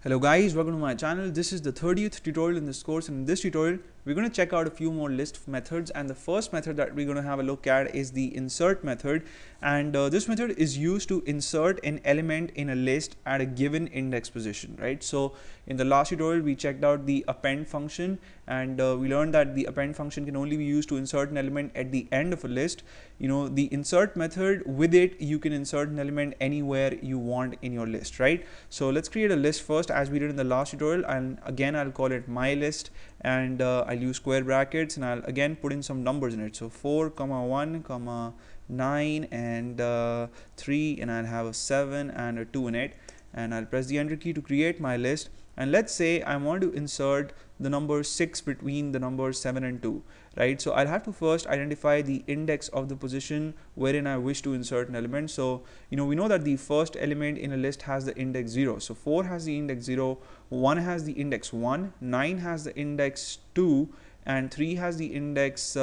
Hello guys, welcome to my channel. This is the 30th tutorial in this course, and in this tutorial we're going to check out a few more list methods. And the first method that we're going to have a look at is the insert method, and this method is used to insert an element in a list at a given index position, right? So in the last tutorial we checked out the append function, and we learned that the append function can only be used to insert an element at the end of a list. The insert method, with it you can insert an element anywhere you want in your list, right? So let's create a list first, as we did in the last tutorial, and again I'll call it my list, and I'll use square brackets, and I'll again put in some numbers in it. So 4, 1, 9 and 3, and I'll have a 7 and a 2 in it, and I'll press the enter key to create my list. And let's say I want to insert the number 6 between the numbers 7 and 2, right? So I'll have to first identify the index of the position wherein I wish to insert an element. So we know that the first element in a list has the index 0. So 4 has the index 0, 1 has the index 1, 9 has the index 2, and 3 has the index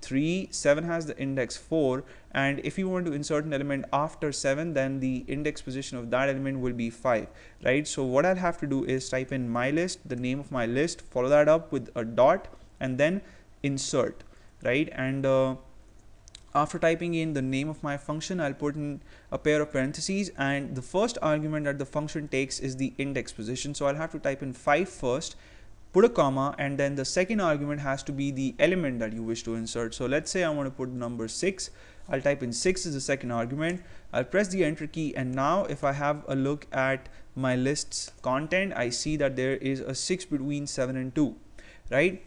3, 7 has the index 4, and if you want to insert an element after 7, then the index position of that element will be 5, right? So what I'll have to do is type in my list, the name of my list, follow that up with a dot, and then insert, right? And after typing in the name of my function, I'll put in a pair of parentheses, and the first argument that the function takes is the index position. So I'll have to type in 5 first, put a comma, and then the second argument has to be the element that you wish to insert. So let's say I want to put number 6. I'll type in 6 as the second argument. I'll press the enter key, and now if I have a look at my list's content, I see that there is a 6 between 7 and 2, right?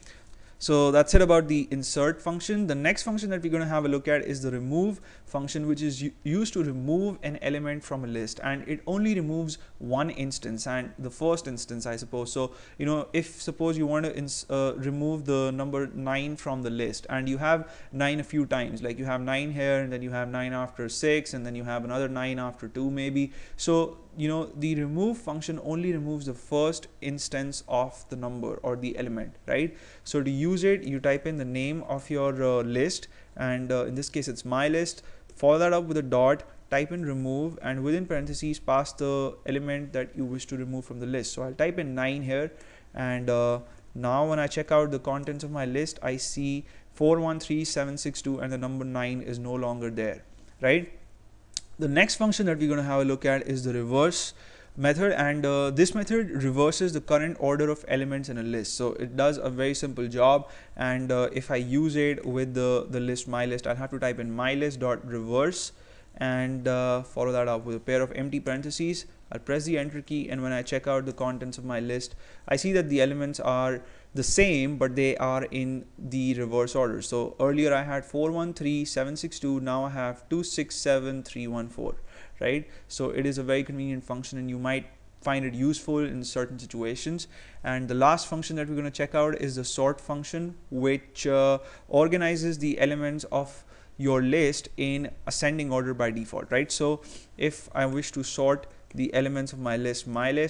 So that's it about the insert function. The next function that we're going to have a look at is the remove function, which is used to remove an element from a list, and it only removes one instance, and the first instance, I suppose. So if suppose you want to remove the number 9 from the list, and you have 9 a few times, like you have 9 here, and then you have 9 after 6, and then you have another 9 after 2 maybe. So the remove function only removes the first instance of the number or the element, right? So to use it, you type in the name of your list, and in this case it's my list, follow that up with a dot, type in remove, and within parentheses pass the element that you wish to remove from the list. So I'll type in 9 here, and now when I check out the contents of my list, I see 413762, and the number 9 is no longer there, right? The next function that we're going to have a look at is the reverse method, and this method reverses the current order of elements in a list. So it does a very simple job, and if I use it with the list my list, I'll have to type in my list dot reverse, and follow that up with a pair of empty parentheses. I'll press the enter key, and when I check out the contents of my list, I see that the elements are the same, but they are in the reverse order. So earlier I had 413762, now I have 267314, right? So it is a very convenient function, and you might find it useful in certain situations. And the last function that we're going to check out is the sort function, which organizes the elements of your list in ascending order by default, right? So if I wish to sort the elements of my list,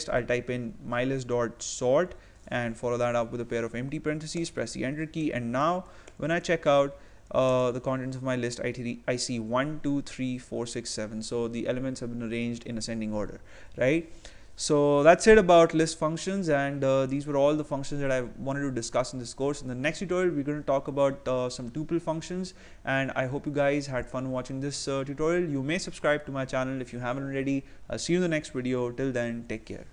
I'll type in my list dot sort, and follow that up with a pair of empty parentheses, press the enter key, and now when I check out the contents of my list, I see 1, 2, 3, 4, 6, 7. So the elements have been arranged in ascending order, right? So that's it about list functions, and these were all the functions that I wanted to discuss in this course. In the next tutorial, we're going to talk about some tuple functions, and I hope you guys had fun watching this tutorial. You may subscribe to my channel if you haven't already. I'll see you in the next video. Till then, take care.